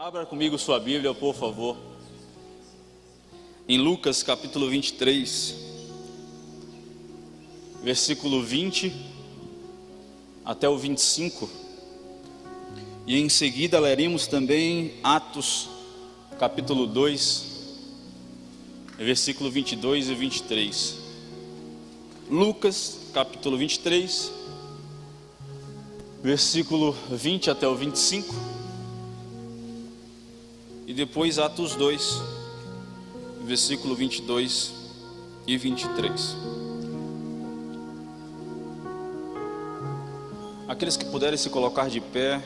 Abra comigo sua Bíblia, por favor, em Lucas capítulo 23, versículo 20 até o 25, e em seguida leremos também Atos capítulo 2, versículo 22 e 23. Lucas capítulo 23, versículo 20 até o 25, e depois Atos 2, versículo 22 e 23. Aqueles que puderem se colocar de pé,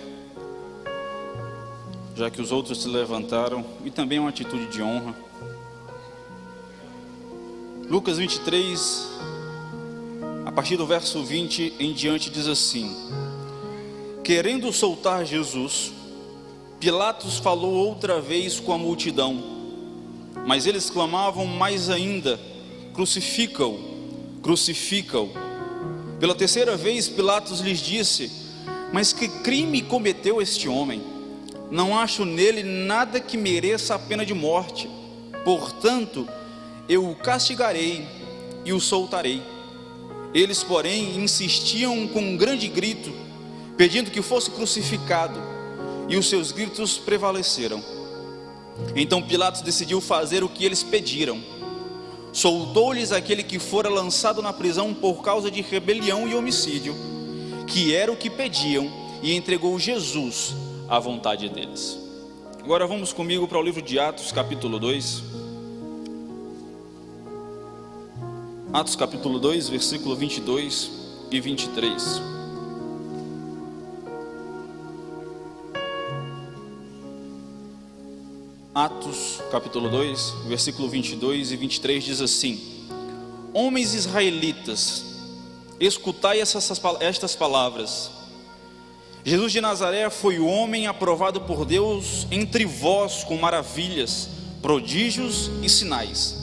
já que os outros se levantaram, e também uma atitude de honra. Lucas 23, a partir do verso 20 em diante, diz assim: querendo soltar Jesus, Pilatos falou outra vez com a multidão, mas eles clamavam mais ainda: crucifica-o, crucifica-o. Pela terceira vez Pilatos lhes disse: mas que crime cometeu este homem? Não acho nele nada que mereça a pena de morte. Portanto, eu o castigarei e o soltarei. Eles, porém, insistiam com um grande grito, pedindo que fosse crucificado, e os seus gritos prevaleceram. Então Pilatos decidiu fazer o que eles pediram. Soltou-lhes aquele que fora lançado na prisão por causa de rebelião e homicídio, que era o que pediam, e entregou Jesus à vontade deles. Agora vamos comigo para o livro de Atos capítulo 2. Atos capítulo 2, versículo 22 e 23. Atos capítulo 2, versículo 22 e 23 diz assim: homens israelitas, escutai estas palavras. Jesus de Nazaré foi o homem aprovado por Deus entre vós com maravilhas, prodígios e sinais,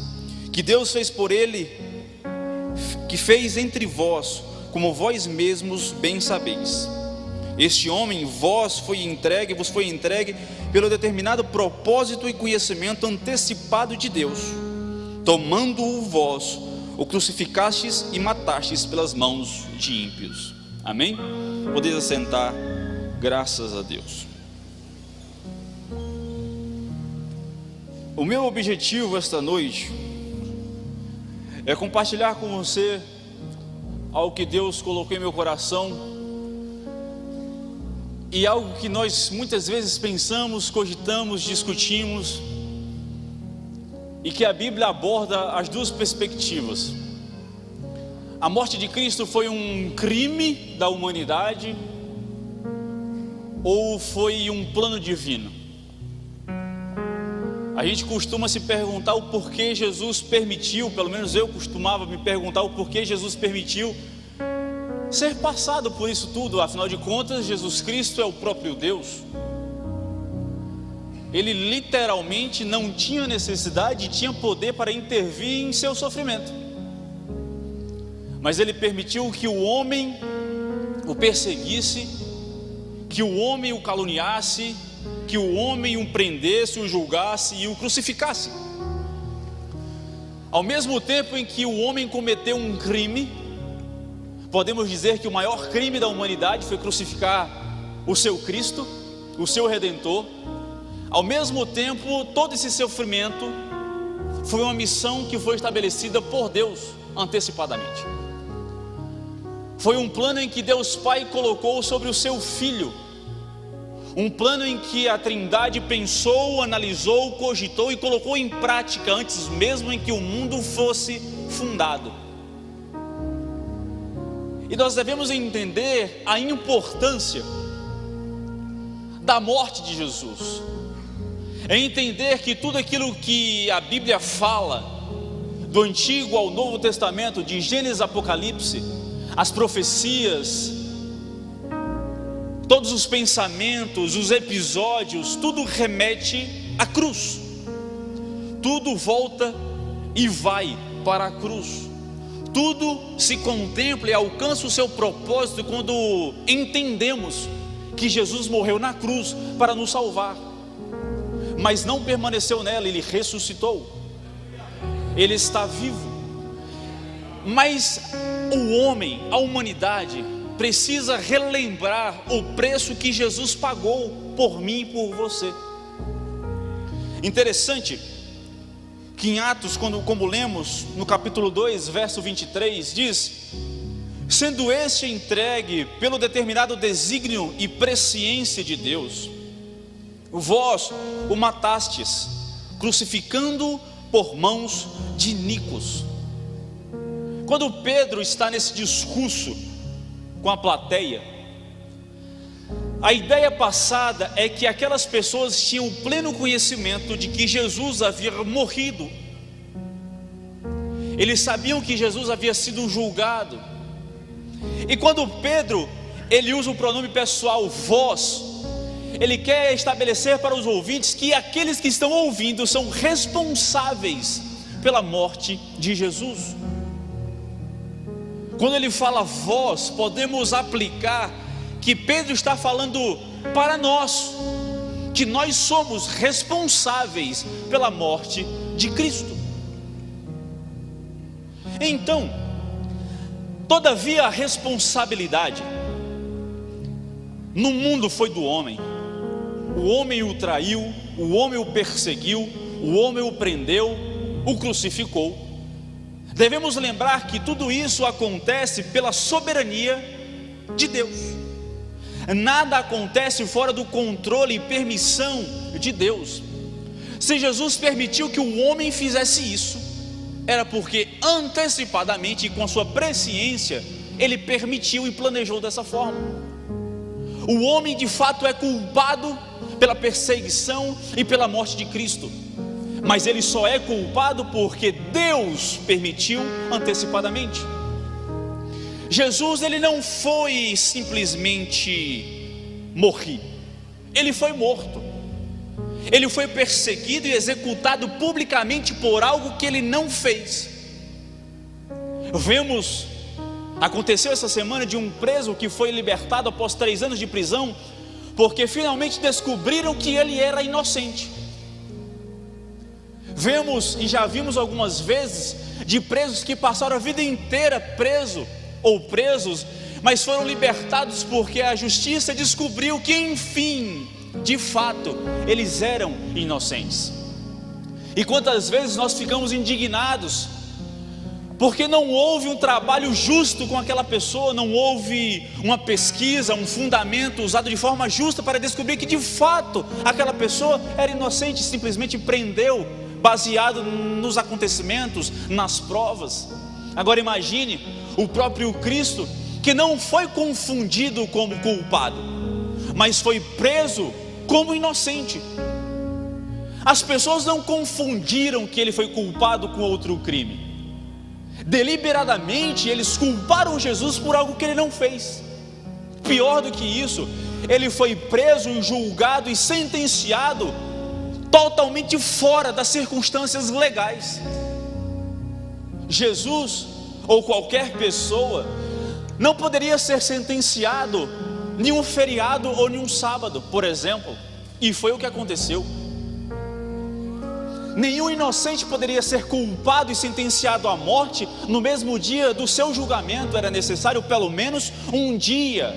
que Deus fez por ele, que fez entre vós, como vós mesmos bem sabeis. Este homem vos foi entregue pelo determinado propósito e conhecimento antecipado de Deus. Tomando-o vós, o crucificastes e matastes pelas mãos de ímpios. Amém? Podeis assentar, graças a Deus. O meu objetivo esta noite é compartilhar com você algo que Deus colocou em meu coração, e algo que nós muitas vezes pensamos, cogitamos, discutimos, e que a Bíblia aborda as duas perspectivas. A morte de Cristo foi um crime da humanidade ou foi um plano divino? A gente costuma se perguntar o porquê Jesus permitiu, pelo menos eu costumava me perguntar o porquê Jesus permitiu ser passado por isso tudo. Afinal de contas, Jesus Cristo é o próprio Deus. Ele literalmente não tinha necessidade, tinha poder para intervir em seu sofrimento, mas ele permitiu que o homem o perseguisse, que o homem o caluniasse, que o homem o prendesse, o julgasse e o crucificasse. Ao mesmo tempo em que o homem cometeu um crime, podemos dizer que o maior crime da humanidade foi crucificar o seu Cristo, o seu Redentor. Ao mesmo tempo, todo esse sofrimento foi uma missão que foi estabelecida por Deus antecipadamente. Foi um plano em que Deus Pai colocou sobre o seu Filho, um plano em que a Trindade pensou, analisou, cogitou e colocou em prática antes mesmo em que o mundo fosse fundado. E nós devemos entender a importância da morte de Jesus, é entender que tudo aquilo que a Bíblia fala, do Antigo ao Novo Testamento, de Gênesis a Apocalipse, as profecias, todos os pensamentos, os episódios, tudo remete à cruz, tudo volta e vai para a cruz. Tudo se contempla e alcança o seu propósito quando entendemos que Jesus morreu na cruz para nos salvar. mas não permaneceu nela, ele ressuscitou, ele está vivo. Mas o homem, a humanidade, precisa relembrar o preço que Jesus pagou por mim e por você. Interessante que em Atos, como lemos no capítulo 2, verso 23, diz: sendo este entregue pelo determinado desígnio e presciência de Deus, vós o matastes, crucificando por mãos de iníquos. Quando Pedro está nesse discurso com a plateia, a ideia passada é que aquelas pessoas tinham pleno conhecimento de que Jesus havia morrido. Eles sabiam que Jesus havia sido julgado. E quando Pedro, ele usa o pronome pessoal vós, ele quer estabelecer para os ouvintes que aqueles que estão ouvindo são responsáveis pela morte de Jesus. Quando ele fala vós, podemos aplicar que Pedro está falando para nós, que nós somos responsáveis pela morte de Cristo. Então, todavia a responsabilidade no mundo foi do homem. O homem o traiu, o homem o perseguiu, o homem o prendeu, o crucificou. Devemos lembrar que tudo isso acontece pela soberania de Deus. Nada acontece fora do controle e permissão de Deus. Se Jesus permitiu que o homem fizesse isso, era porque antecipadamente e com sua presciência ele permitiu e planejou dessa forma. O homem de fato é culpado pela perseguição e pela morte de Cristo, mas ele só é culpado porque Deus permitiu antecipadamente. Jesus, ele não foi simplesmente morrer, ele foi morto. Ele foi perseguido e executado publicamente por algo que ele não fez. Aconteceu essa semana de um preso que foi libertado após 3 anos de prisão, porque finalmente descobriram que ele era inocente. E já vimos algumas vezes de presos que passaram a vida inteira presos, mas foram libertados porque a justiça descobriu que enfim, de fato, eles eram inocentes. E quantas vezes nós ficamos indignados porque não houve um trabalho justo com aquela pessoa, não houve uma pesquisa, um fundamento usado de forma justa para descobrir que de fato aquela pessoa era inocente, simplesmente prendeu, baseado nos acontecimentos, nas provas. Agora imagine o próprio Cristo, que não foi confundido como culpado, mas foi preso como inocente. As pessoas não confundiram que ele foi culpado com outro crime. Deliberadamente eles culparam Jesus por algo que ele não fez. Pior do que isso, ele foi preso, julgado e sentenciado totalmente fora das circunstâncias legais. Jesus ou qualquer pessoa não poderia ser sentenciado em um feriado ou em um sábado, por exemplo, e foi o que aconteceu. Nenhum inocente poderia ser culpado e sentenciado à morte no mesmo dia do seu julgamento. Era necessário pelo menos um dia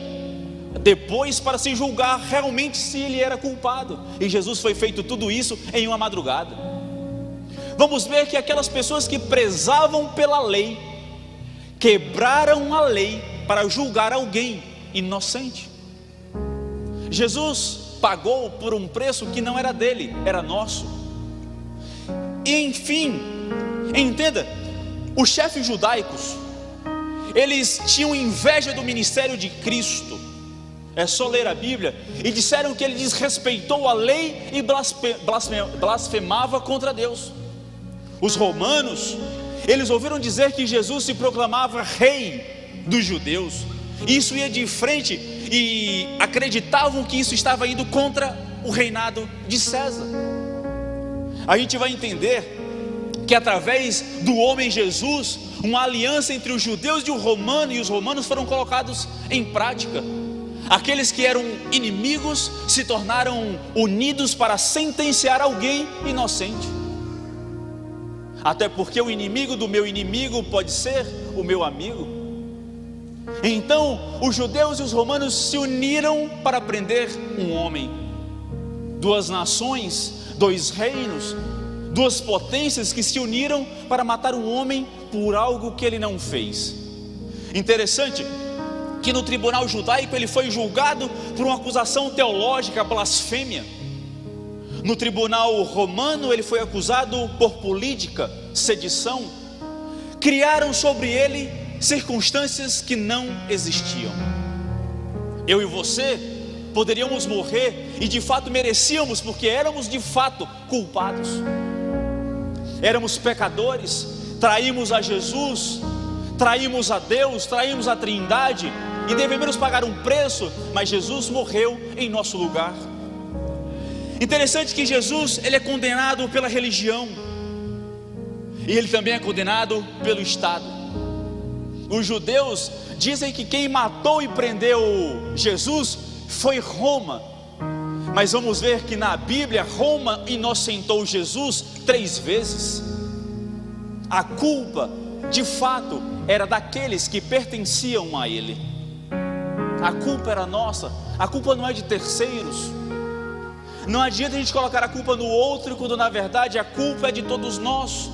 depois para se julgar realmente se ele era culpado. E Jesus foi feito tudo isso em uma madrugada. Vamos ver que aquelas pessoas que prezavam pela lei quebraram a lei para julgar alguém inocente. Jesus pagou por um preço que não era dele, era nosso. E enfim, entenda, os chefes judaicos, eles tinham inveja do ministério de Cristo. É só ler a Bíblia, e disseram que ele desrespeitou a lei e blasfemava contra Deus. Os romanos, eles ouviram dizer que Jesus se proclamava rei dos judeus. Isso ia de frente e acreditavam que isso estava indo contra o reinado de César. A gente vai entender que através do homem Jesus, uma aliança entre os judeus e os romanos foram colocados em prática. Aqueles que eram inimigos se tornaram unidos para sentenciar alguém inocente. Até porque o inimigo do meu inimigo pode ser o meu amigo. Então os judeus e os romanos se uniram para prender um homem. Duas nações, dois reinos, duas potências que se uniram para matar um homem por algo que ele não fez. Interessante que no tribunal judaico ele foi julgado por uma acusação teológica, blasfêmia. No tribunal romano ele foi acusado por política, sedição. Criaram sobre ele circunstâncias que não existiam. Eu e você poderíamos morrer, e de fato merecíamos, porque éramos de fato culpados. Éramos pecadores, traímos a Jesus, traímos a Deus, traímos a Trindade, e devemos pagar um preço, mas Jesus morreu em nosso lugar. Interessante que Jesus, ele é condenado pela religião, e ele também é condenado pelo Estado. Os judeus dizem que quem matou e prendeu Jesus foi Roma, mas vamos ver que na Bíblia Roma inocentou Jesus 3 vezes. A culpa de fato era daqueles que pertenciam a ele. A culpa era nossa, a culpa não é de terceiros. Não adianta a gente colocar a culpa no outro, quando na verdade a culpa é de todos nós.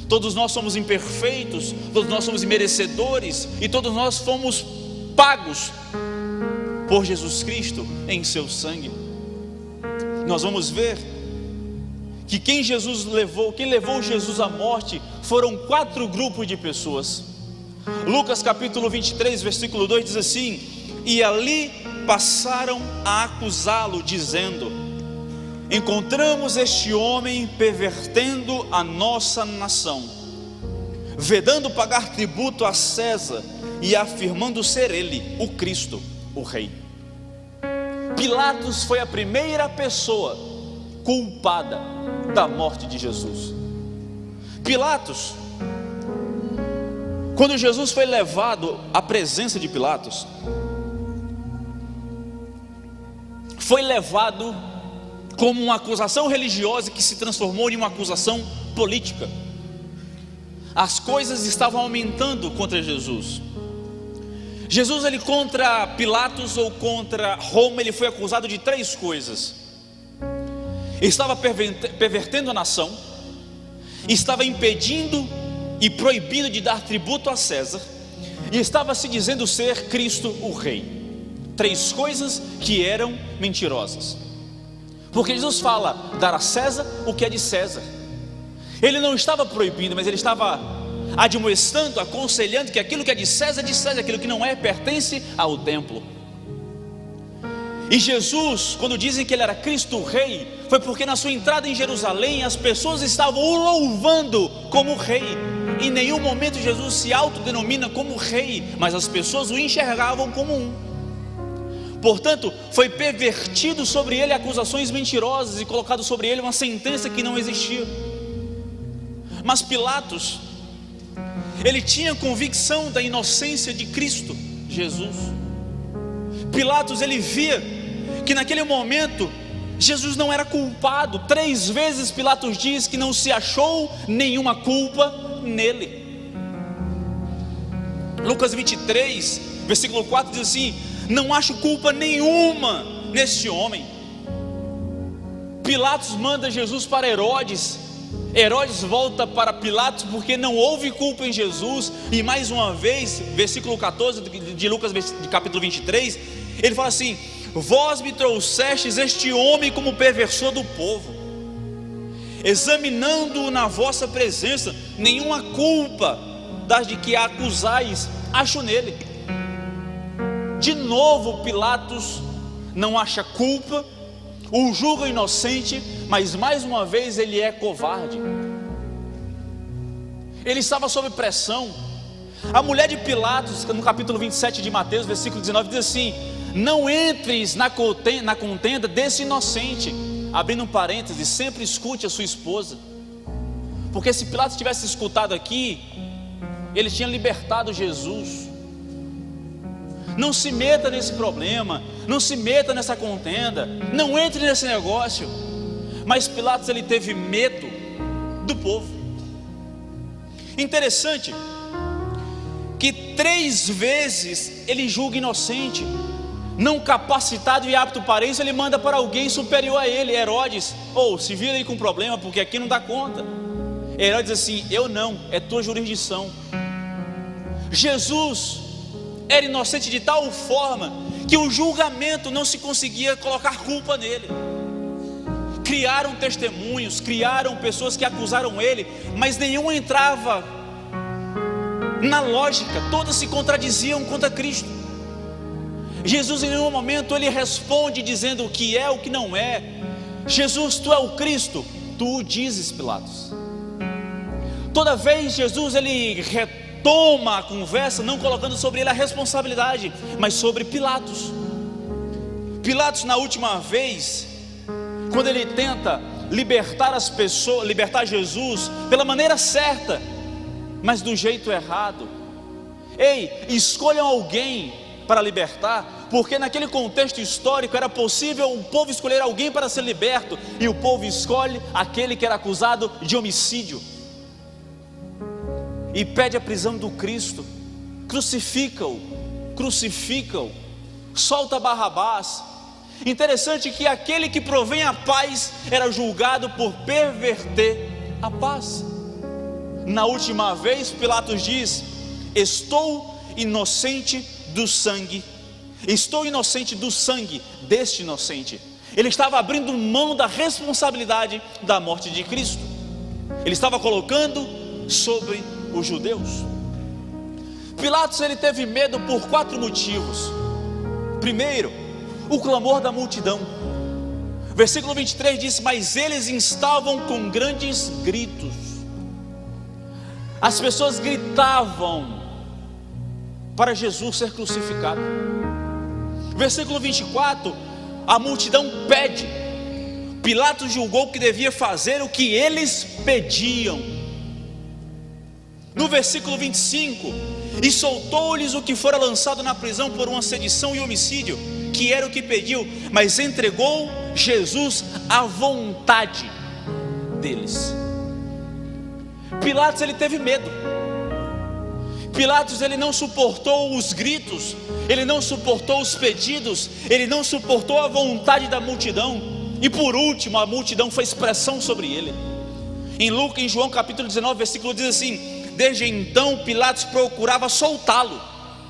Todos nós somos imperfeitos, todos nós somos merecedores, e todos nós fomos pagos por Jesus Cristo em seu sangue. Nós vamos ver que quem levou Jesus à morte foram 4 grupos de pessoas. Lucas capítulo 23, versículo 2 diz assim: e ali passaram a acusá-lo, dizendo: encontramos este homem pervertendo a nossa nação, vedando pagar tributo a César e afirmando ser ele o Cristo, o Rei. Pilatos foi a primeira pessoa culpada da morte de Jesus. Pilatos, quando Jesus foi levado à presença de Pilatos, foi levado como uma acusação religiosa que se transformou em uma acusação política. As coisas estavam aumentando contra Jesus. Jesus, ele contra Pilatos ou contra Roma, ele foi acusado de 3 coisas. Estava pervertendo a nação, estava impedindo e proibindo de dar tributo a César, e estava se dizendo ser Cristo o Rei. 3 coisas que eram mentirosas. Porque Jesus fala dar a César o que é de César. Ele não estava proibindo, mas ele estava admoestando, aconselhando que aquilo que é de César, aquilo que não é, pertence ao templo. E Jesus, quando dizem que ele era Cristo o Rei, foi porque na sua entrada em Jerusalém as pessoas estavam o louvando como Rei. Em nenhum momento Jesus se autodenomina como Rei, mas as pessoas o enxergavam como um. Portanto, foi pervertido sobre ele acusações mentirosas e colocado sobre ele uma sentença que não existia. Mas Pilatos, ele tinha convicção da inocência de Cristo Jesus. Pilatos, ele via que naquele momento Jesus não era culpado. 3 vezes Pilatos diz que não se achou nenhuma culpa nele. Lucas 23, versículo 4 diz assim: não acho culpa nenhuma neste homem. Pilatos manda Jesus para Herodes. Herodes volta para Pilatos porque não houve culpa em Jesus. E mais uma vez, versículo 14 de Lucas capítulo 23, ele fala assim: vós me trouxestes este homem como perversor do povo, examinando-o na vossa presença, nenhuma culpa das de que acusais acho nele. De novo Pilatos não acha culpa, o julga inocente, mas mais uma vez ele é covarde. Ele estava sob pressão. A mulher de Pilatos, no capítulo 27 de Mateus, versículo 19, diz assim: não entres na contenda desse inocente. Abrindo um parênteses, sempre escute a sua esposa, porque se Pilatos tivesse escutado aqui, ele tinha libertado Jesus. Não se meta nesse problema, não se meta nessa contenda, não entre nesse negócio. Mas Pilatos, ele teve medo do povo. Interessante que 3 vezes ele julga inocente, não capacitado e apto para isso. Ele manda para alguém superior a ele, Herodes: se vira aí com problema, porque aqui não dá conta. Herodes diz assim: eu não, é tua jurisdição. Jesus era inocente de tal forma que o julgamento não se conseguia colocar culpa nele. Criaram testemunhos, criaram pessoas que acusaram ele, mas nenhum entrava na lógica, todas se contradiziam contra Cristo. Jesus, em nenhum momento, ele responde dizendo o que é, o que não é. Jesus, tu é o Cristo, tu o dizes, Pilatos. Toda vez Jesus, ele retoma a conversa, não colocando sobre ele a responsabilidade, mas sobre Pilatos. Pilatos, na última vez, quando ele tenta libertar as pessoas, libertar Jesus pela maneira certa, mas do jeito errado. Escolham alguém para libertar, porque naquele contexto histórico era possível o povo escolher alguém para ser liberto, e o povo escolhe aquele que era acusado de homicídio, e pede a prisão do Cristo. Crucifica-o, solta Barrabás. Interessante que aquele que provém a paz era julgado por perverter a paz. Na última vez, Pilatos diz: estou inocente do sangue deste inocente. Ele estava abrindo mão da responsabilidade da morte de Cristo. Ele estava colocando sobre os judeus. Pilatos, ele teve medo por 4 motivos. Primeiro, o clamor da multidão. Versículo 23 diz: mas eles estavam com grandes gritos. As pessoas gritavam para Jesus ser crucificado. Versículo 24, a multidão pede. Pilatos julgou que devia fazer o que eles pediam. No versículo 25, e soltou-lhes o que fora lançado na prisão por uma sedição e homicídio, que era o que pediu, mas entregou Jesus à vontade deles. Pilatos, ele teve medo. Pilatos, ele não suportou os gritos, ele não suportou os pedidos, ele não suportou a vontade da multidão. E por último, a multidão fez pressão sobre ele. Em João capítulo 19, versículo diz assim: desde então Pilatos procurava soltá-lo,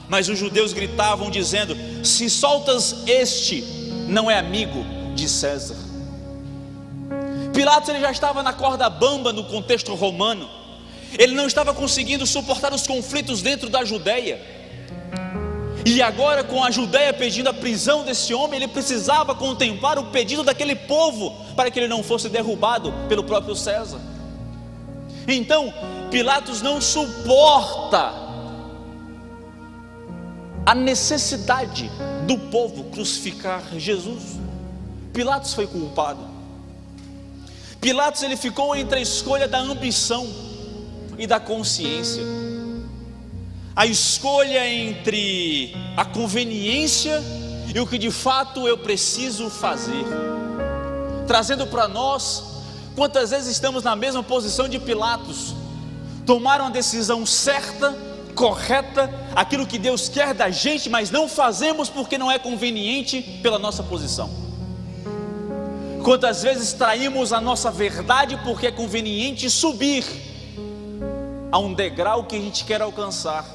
mas os judeus gritavam dizendo: se soltas este, não é amigo de César. Pilatos, ele já estava na corda bamba no contexto romano. Ele não estava conseguindo suportar os conflitos dentro da Judeia. E agora, com a Judeia pedindo a prisão desse homem, ele precisava contemplar o pedido daquele povo, para que ele não fosse derrubado pelo próprio César. Então, Pilatos não suporta a necessidade do povo crucificar Jesus. Pilatos foi culpado. Pilatos, ele ficou entre a escolha da ambição e da consciência. A escolha entre a conveniência e o que de fato eu preciso fazer. Trazendo para nós, quantas vezes estamos na mesma posição de Pilatos. Tomaram a decisão certa, correta, aquilo que Deus quer da gente, mas não fazemos porque não é conveniente pela nossa posição. Quantas vezes traímos a nossa verdade porque é conveniente subir a um degrau que a gente quer alcançar.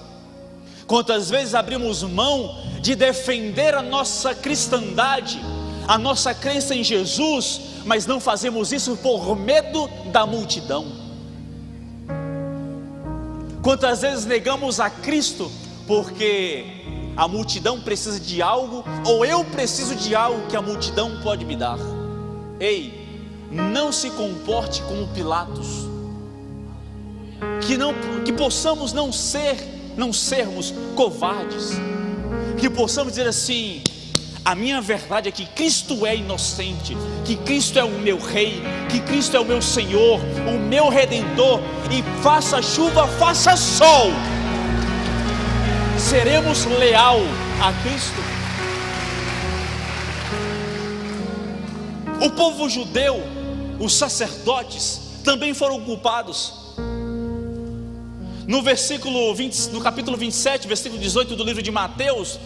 Quantas vezes abrimos mão de defender a nossa cristandade, a nossa crença em Jesus, mas não fazemos isso por medo da multidão. Quantas vezes negamos a Cristo porque a multidão precisa de algo, ou eu preciso de algo que a multidão pode me dar. Não se comporte como Pilatos. Que possamos não sermos covardes, que possamos dizer assim: a minha verdade é que Cristo é inocente, que Cristo é o meu Rei, que Cristo é o meu Senhor, o meu Redentor, e faça chuva, faça sol, seremos leal a Cristo. O povo judeu, os sacerdotes, também foram culpados. No capítulo 27, versículo 18 do livro de Mateus,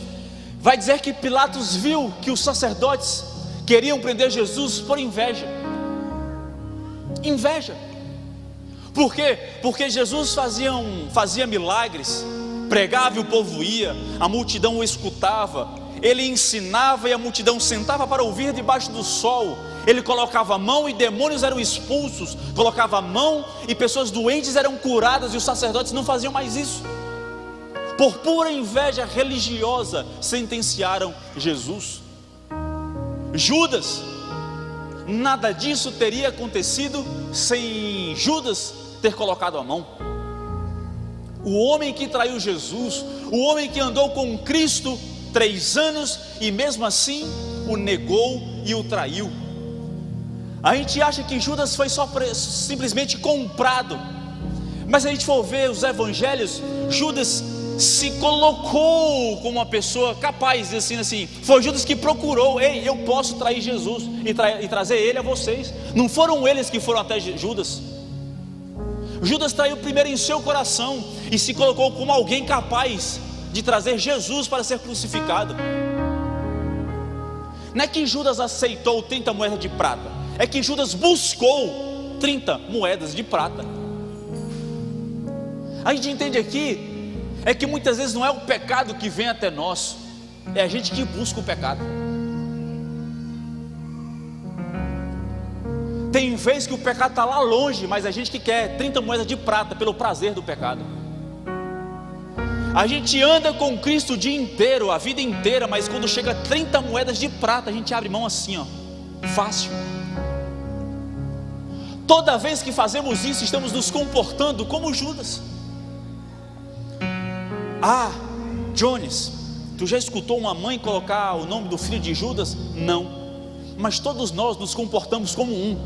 vai dizer que Pilatos viu que os sacerdotes queriam prender Jesus por inveja. Inveja. Por quê? Porque Jesus fazia milagres, pregava e o povo ia, a multidão o escutava, ele ensinava e a multidão sentava para ouvir debaixo do sol. Ele colocava a mão e demônios eram expulsos, colocava a mão e pessoas doentes eram curadas, e os sacerdotes não faziam mais isso. Por pura inveja religiosa, sentenciaram Jesus. Judas, nada disso teria acontecido sem Judas ter colocado a mão. O homem que traiu Jesus, o homem que andou com Cristo 3 anos e mesmo assim o negou e o traiu. A gente acha que Judas foi simplesmente comprado, mas se a gente for ver os evangelhos, Judas se colocou como uma pessoa capaz de assim, foi Judas que procurou: ei, eu posso trair Jesus e trazer ele a vocês. Não foram eles que foram até Judas. Judas traiu primeiro em seu coração e se colocou como alguém capaz de trazer Jesus para ser crucificado. Não é que Judas aceitou 30 moedas de prata, é que Judas buscou 30 moedas de prata. A gente entende aqui é que muitas vezes não é o pecado que vem até nós, é a gente que busca o pecado. Tem vezes que o pecado está lá longe, mas a gente que quer 30 moedas de prata pelo prazer do pecado. A gente anda com Cristo o dia inteiro, a vida inteira, mas quando chega 30 moedas de prata, a gente abre mão assim, ó, fácil. Toda vez que fazemos isso, estamos nos comportando como Judas. Ah, Jones, tu já escutou uma mãe colocar o nome do filho de Judas? Não, mas todos nós nos comportamos como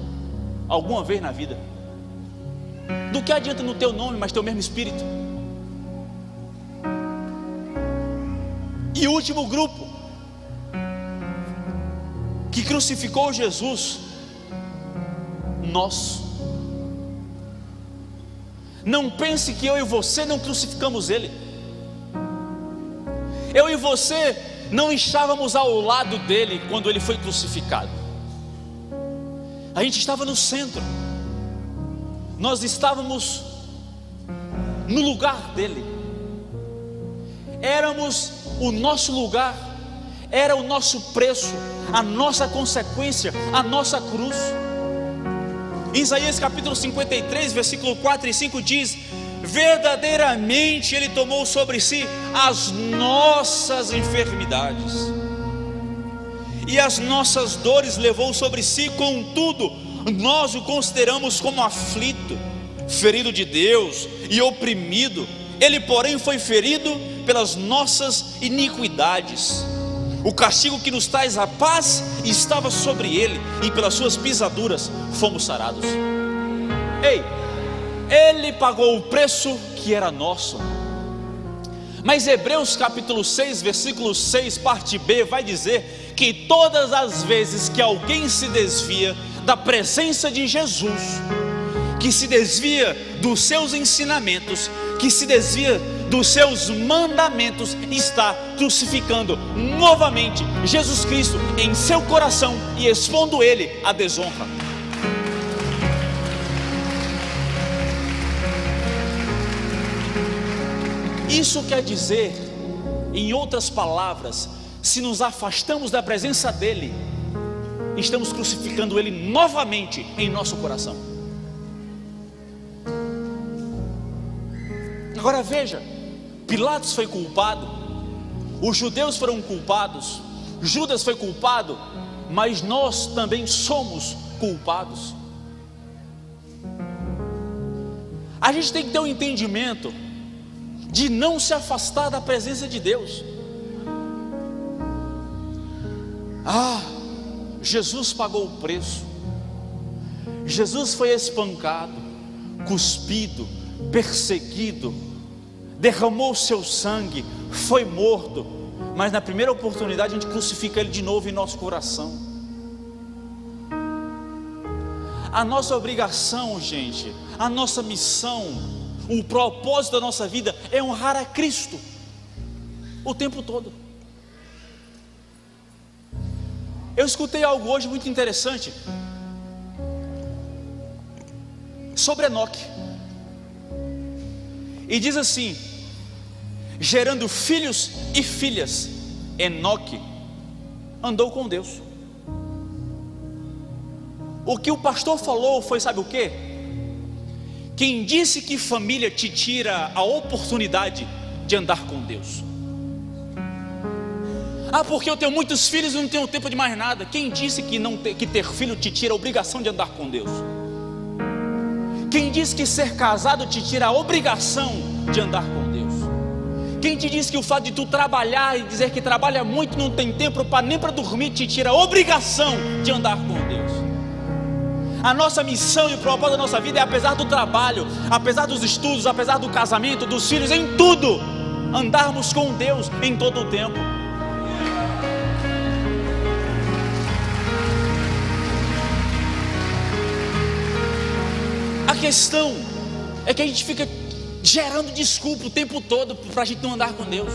alguma vez na vida. Do que adianta no teu nome, mas teu mesmo espírito? E o último grupo que crucificou Jesus, nós. Não pense que eu e você não crucificamos ele. Eu e você não estávamos ao lado dele quando ele foi crucificado. A gente estava no centro. Nós estávamos no lugar dele. Éramos o nosso lugar, era o nosso preço, a nossa consequência, a nossa cruz. Isaías capítulo 53, versículo 4 e 5 diz: verdadeiramente ele tomou sobre si as nossas enfermidades e as nossas dores levou sobre si, contudo nós o consideramos como aflito, ferido de Deus e oprimido. Ele porém foi ferido pelas nossas iniquidades, o castigo que nos traz a paz estava sobre ele, e pelas suas pisaduras fomos sarados. Ei, ele pagou o preço que era nosso. Mas Hebreus capítulo 6, versículo 6, parte B, vai dizer que todas as vezes que alguém se desvia da presença de Jesus, que se desvia dos seus ensinamentos, que se desvia dos seus mandamentos, está crucificando novamente Jesus Cristo em seu coração e expondo ele à desonra. Isso quer dizer, em outras palavras, se nos afastamos da presença dele, estamos crucificando ele novamente em nosso coração. Agora veja, Pilatos foi culpado, os judeus foram culpados, Judas foi culpado, mas nós também somos culpados. A gente tem que ter um entendimento de não se afastar da presença de Deus. Jesus pagou o preço, Jesus foi espancado, cuspido, perseguido, derramou o seu sangue, foi morto, mas na primeira oportunidade a gente crucifica ele de novo em nosso coração. A nossa obrigação, gente, a nossa missão, o propósito da nossa vida é honrar a Cristo o tempo todo. Eu escutei algo hoje muito interessante sobre Enoque, e diz assim: gerando filhos e filhas, Enoque andou com Deus. O que o pastor falou foi, sabe o quê? Quem disse que família te tira a oportunidade de andar com Deus? Ah, porque eu tenho muitos filhos e não tenho tempo de mais nada. Quem disse que ter filho te tira a obrigação de andar com Deus? Quem disse que ser casado te tira a obrigação de andar com Deus? Quem te disse que o fato de tu trabalhar e dizer que trabalha muito e não tem tempo nem para dormir te tira a obrigação de andar com Deus? A nossa missão e o propósito da nossa vida é, apesar do trabalho, apesar dos estudos, apesar do casamento, dos filhos, em tudo, andarmos com Deus em todo o tempo. A questão é que a gente fica gerando desculpa o tempo todo para a gente não andar com Deus.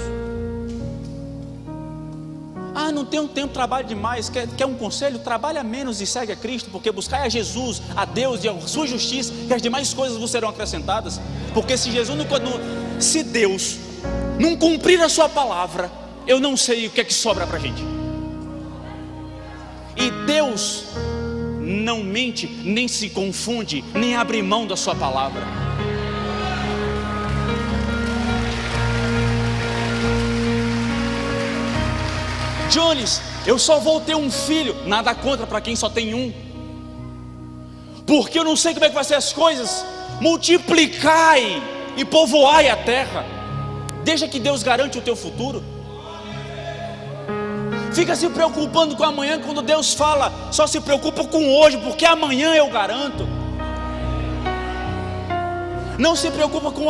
Ah, não tenho tempo, trabalho demais. Quer um conselho? Trabalha menos e segue a Cristo, porque buscar a Jesus, a Deus e a sua justiça, que as demais coisas vos serão acrescentadas. Porque se se Deus não cumprir a sua palavra, eu não sei o que é que sobra para a gente. E Deus não mente, nem se confunde, nem abre mão da sua palavra. Jones, eu só vou ter um filho. Nada contra para quem só tem um, porque eu não sei como é que vai ser as coisas. Multiplicai e povoai a terra. Deixa que Deus garante o teu futuro. Fica se preocupando com amanhã, quando Deus fala, só se preocupa com hoje, porque amanhã eu garanto. Não se preocupa com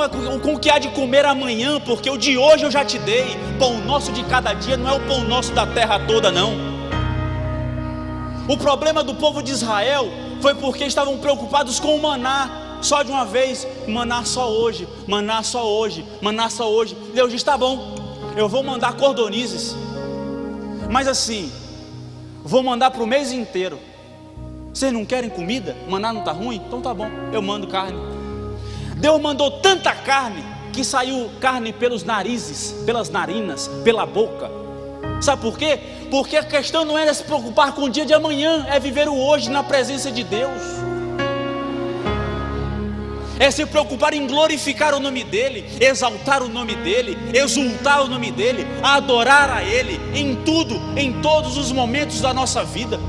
o que há de comer amanhã, porque o de hoje eu já te dei. Pão nosso de cada dia não é o pão nosso da terra toda, não. O problema do povo de Israel foi porque estavam preocupados com o maná, só de uma vez. Maná só hoje, maná só hoje, maná só hoje. Deus diz: tá bom, eu vou mandar cordonizes, mas assim, vou mandar para o mês inteiro. Vocês não querem comida? Maná não está ruim? Então tá bom, eu mando carne. Deus mandou tanta carne que saiu carne pelos narizes, pelas narinas, pela boca. Sabe por quê? Porque a questão não é se preocupar com o dia de amanhã, é viver o hoje na presença de Deus. É se preocupar em glorificar o nome dEle, exaltar o nome dEle, exultar o nome dEle, adorar a Ele em tudo, em todos os momentos da nossa vida.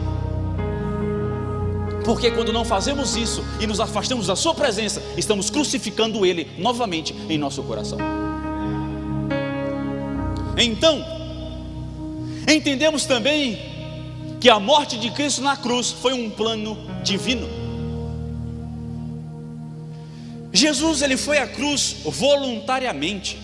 Porque quando não fazemos isso e nos afastamos da sua presença, estamos crucificando Ele novamente em nosso coração. Então, entendemos também que a morte de Cristo na cruz foi um plano divino. Jesus, ele foi à cruz voluntariamente.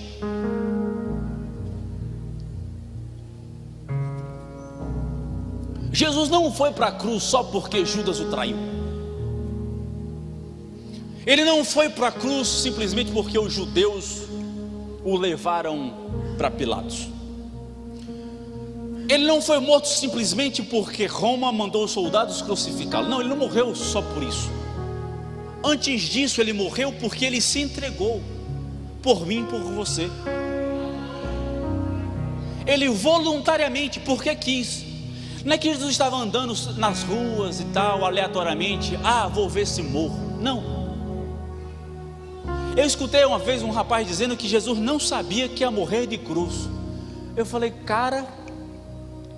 Jesus não foi para a cruz só porque Judas o traiu. Ele não foi para a cruz simplesmente porque os judeus o levaram para Pilatos. Ele não foi morto simplesmente porque Roma mandou os soldados crucificá-lo. Não, ele não morreu só por isso. Antes disso, ele morreu porque ele se entregou por mim e por você. Ele voluntariamente, porque quis. Não é que Jesus estava andando nas ruas e tal, aleatoriamente. Ah, vou ver se morro. Não. Eu escutei uma vez um rapaz dizendo que Jesus não sabia que ia morrer de cruz. Eu falei: cara,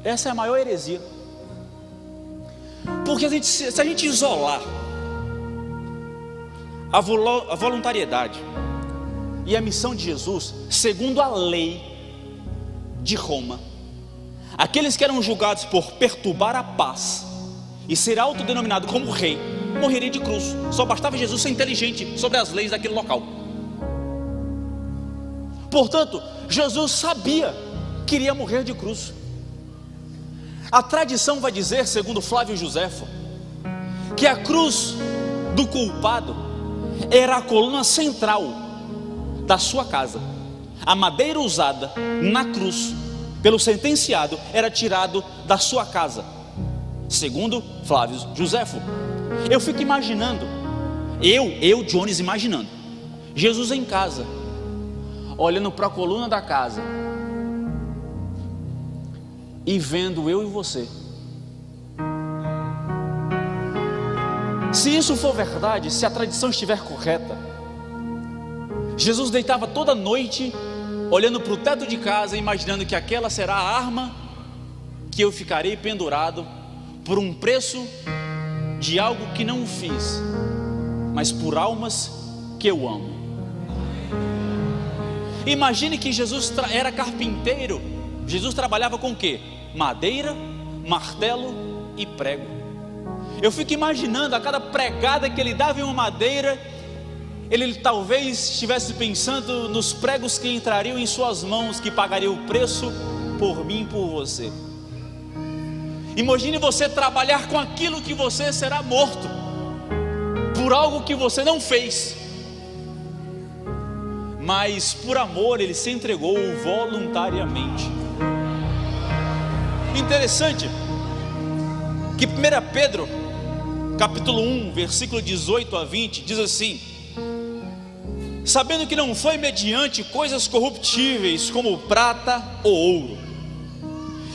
essa é a maior heresia. Porque se a gente isolar a voluntariedade e a missão de Jesus, segundo a lei de Roma, aqueles que eram julgados por perturbar a paz e ser autodenominado como rei, morreria de cruz. Só bastava Jesus ser inteligente sobre as leis daquele local. Portanto, Jesus sabia que iria morrer de cruz. A tradição vai dizer, segundo Flávio Joséfo, que a cruz do culpado era a coluna central da sua casa. A madeira usada na cruz pelo sentenciado era tirado da sua casa, segundo Flávio Joséfo. Eu fico imaginando, Jones, imaginando Jesus em casa, olhando para a coluna da casa e vendo eu e você. Se isso for verdade, se a tradição estiver correta, Jesus deitava toda noite olhando para o teto de casa, imaginando que aquela será a arma que eu ficarei pendurado por um preço de algo que não fiz, mas por almas que eu amo. Imagine que Jesus era carpinteiro. Jesus trabalhava com o quê? Madeira, martelo e prego. Eu fico imaginando a cada pregada que ele dava em uma madeira, ele talvez estivesse pensando nos pregos que entrariam em suas mãos, que pagariam o preço por mim e por você. Imagine você trabalhar com aquilo que você será morto, por algo que você não fez, mas por amor ele se entregou voluntariamente. Interessante que 1 Pedro capítulo 1, versículo 18 a 20 diz assim: sabendo que não foi mediante coisas corruptíveis como prata ou ouro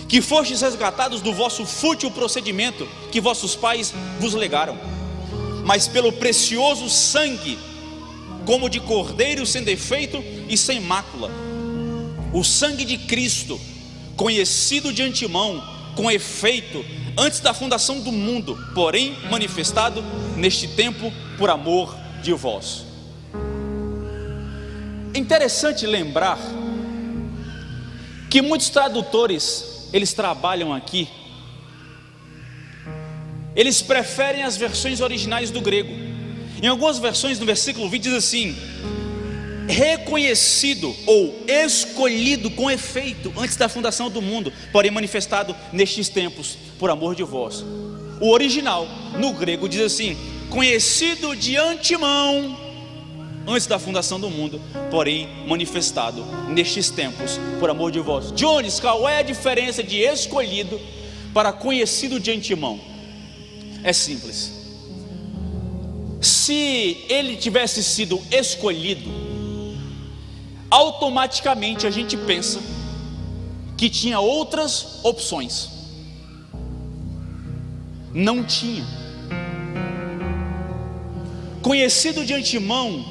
que fostes resgatados do vosso fútil procedimento que vossos pais vos legaram, mas pelo precioso sangue, como de cordeiro sem defeito e sem mácula, o sangue de Cristo, conhecido de antemão, com efeito, antes da fundação do mundo, porém manifestado neste tempo por amor de vós. Interessante lembrar que muitos tradutores, eles trabalham aqui, eles preferem as versões originais do grego. Em algumas versões, no versículo 20 diz assim: reconhecido ou escolhido com efeito antes da fundação do mundo, porém manifestado nestes tempos por amor de vós. O original no grego diz assim: conhecido de antemão antes da fundação do mundo, porém manifestado nestes tempos por amor de vós. Jones, qual é a diferença de escolhido para conhecido de antemão? É simples. Se ele tivesse sido escolhido, automaticamente a gente pensa que tinha outras opções. Não tinha. Conhecido de antemão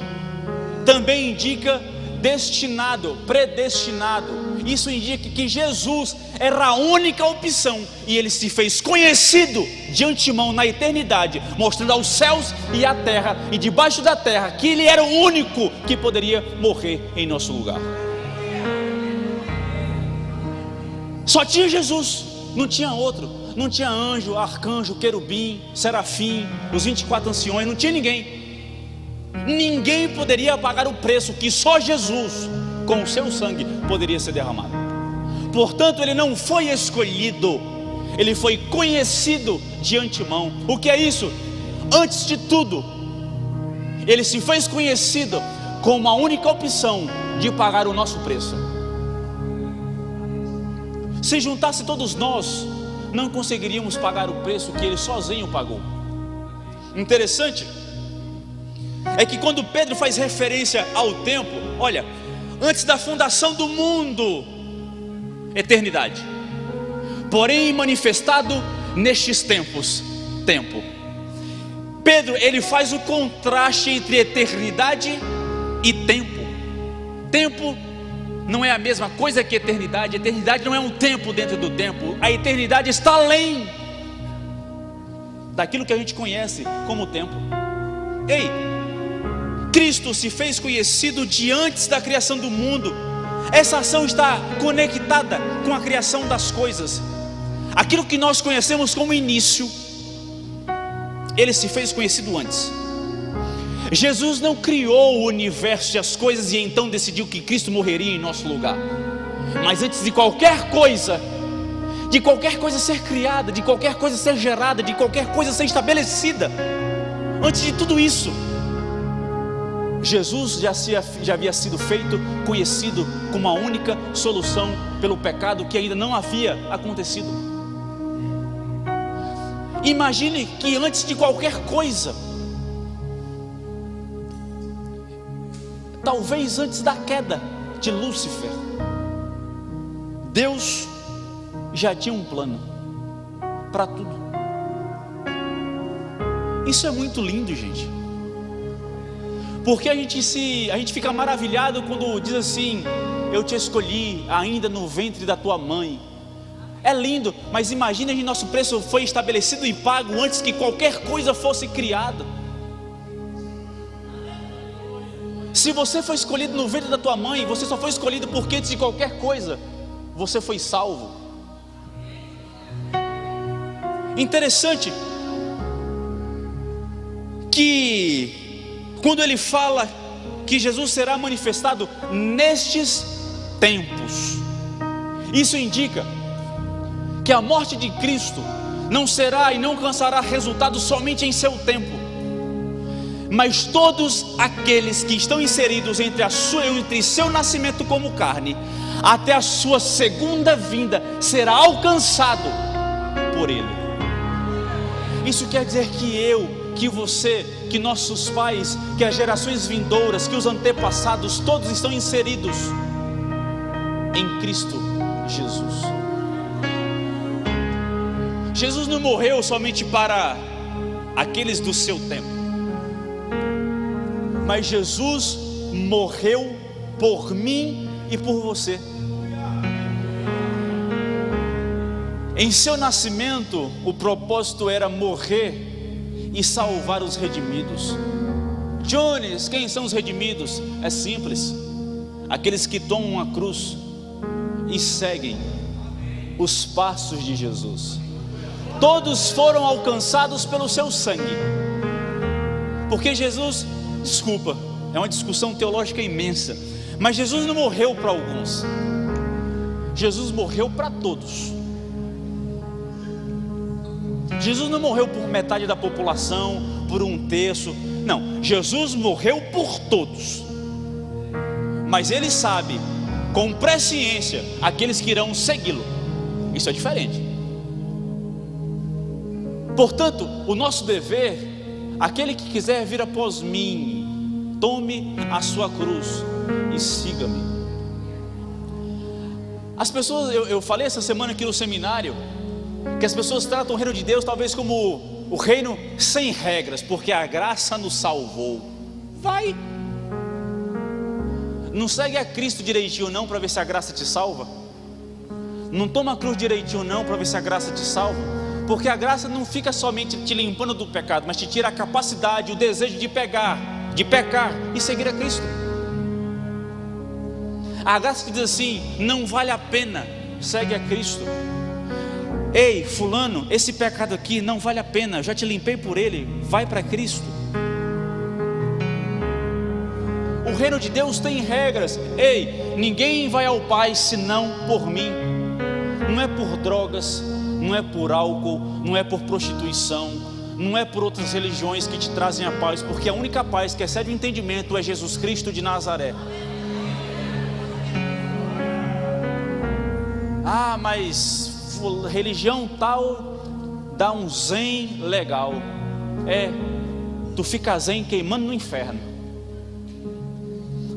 também indica destinado, predestinado. Isso indica que Jesus era a única opção, e ele se fez conhecido de antemão na eternidade, mostrando aos céus e à terra e debaixo da terra que ele era o único que poderia morrer em nosso lugar. Só tinha Jesus, não tinha outro. Não tinha anjo, arcanjo, querubim, serafim, os 24 anciões, não tinha ninguém. Ninguém poderia pagar o preço que só Jesus, com o seu sangue, poderia ser derramado. Portanto, ele não foi escolhido, ele foi conhecido de antemão. O que é isso? Antes de tudo, ele se fez conhecido como a única opção de pagar o nosso preço. Se juntasse todos nós, não conseguiríamos pagar o preço que ele sozinho pagou. Interessante é que quando Pedro faz referência ao tempo, olha, antes da fundação do mundo, eternidade, porém manifestado nestes tempos, tempo. Pedro, ele faz o contraste entre eternidade e tempo. Tempo não é a mesma coisa que eternidade. Eternidade não é um tempo dentro do tempo. A eternidade está além daquilo que a gente conhece como tempo. Ei, Cristo se fez conhecido de antes da criação do mundo. Essa ação está conectada com a criação das coisas. Aquilo que nós conhecemos como início, ele se fez conhecido antes. Jesus não criou o universo e as coisas e então decidiu que Cristo morreria em nosso lugar. Mas antes de qualquer coisa ser criada, de qualquer coisa ser gerada, de qualquer coisa ser estabelecida, Antes de tudo isso, Jesus já havia sido feito conhecido como a única solução pelo pecado que ainda não havia acontecido. Imagine que antes de qualquer coisa, talvez antes da queda de Lúcifer, Deus já tinha um plano para tudo. Isso é muito lindo, gente. Porque a gente fica maravilhado quando diz assim: eu te escolhi ainda no ventre da tua mãe. É lindo, mas imagina que nosso preço foi estabelecido e pago antes que qualquer coisa fosse criada. Se você foi escolhido no ventre da tua mãe, você só foi escolhido porque antes de qualquer coisa você foi salvo. Interessante que quando ele fala que Jesus será manifestado nestes tempos, isso indica que a morte de Cristo não será e não alcançará resultado somente em seu tempo, mas todos aqueles que estão inseridos entre seu nascimento como carne até a sua segunda vinda será alcançado por ele. Isso quer dizer que eu, que você, que nossos pais, que as gerações vindouras, que os antepassados, todos estão inseridos em Cristo Jesus. Jesus não morreu somente para aqueles do seu tempo, mas Jesus morreu por mim e por você. Em seu nascimento, o propósito era morrer e salvar os redimidos. Jones, quem são os redimidos? É simples: aqueles que tomam a cruz e seguem os passos de Jesus. Todos foram alcançados pelo seu sangue, porque Jesus, desculpa, é uma discussão teológica imensa, mas Jesus não morreu para alguns, Jesus morreu para todos. Jesus não morreu por metade da população, por um terço, não, Jesus morreu por todos, mas Ele sabe com presciência aqueles que irão segui-lo. Isso é diferente. Portanto, o nosso dever, aquele que quiser vir após mim, tome a sua cruz e siga-me. As pessoas, eu falei essa semana aqui no seminário, que as pessoas tratam o reino de Deus talvez como o reino sem regras, porque a graça nos salvou. Vai, não segue a Cristo direitinho não para ver se a graça te salva. Não toma a cruz direitinho não para ver se a graça te salva, porque a graça não fica somente te limpando do pecado, mas te tira a capacidade, o desejo de pecar e seguir a Cristo. A graça te diz assim: não vale a pena, segue a Cristo. Ei, fulano, esse pecado aqui não vale a pena, eu já te limpei por ele, vai para Cristo. O reino de Deus tem regras. Ei, ninguém vai ao Pai senão por mim. Não é por drogas, não é por álcool, não é por prostituição, não é por outras religiões que te trazem a paz, porque a única paz que excede o entendimento é Jesus Cristo de Nazaré. Ah, mas religião tal dá um zen legal. Tu fica zen queimando no inferno,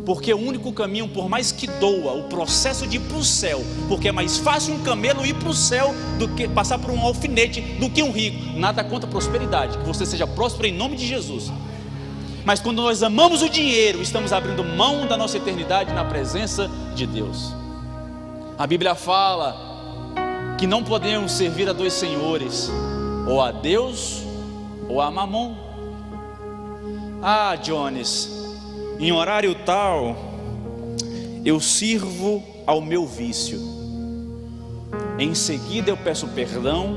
porque o único caminho, por mais que doa o processo de ir para o céu, porque é mais fácil um camelo ir para o céu do que passar por um alfinete, do que um rico. Nada contra a prosperidade, que você seja próspero em nome de Jesus, mas quando nós amamos o dinheiro, estamos abrindo mão da nossa eternidade na presença de Deus. A Bíblia fala que não podemos servir a dois senhores, ou a Deus ou a Mamon. Ah, Jones, em horário tal eu sirvo ao meu vício, em seguida eu peço perdão,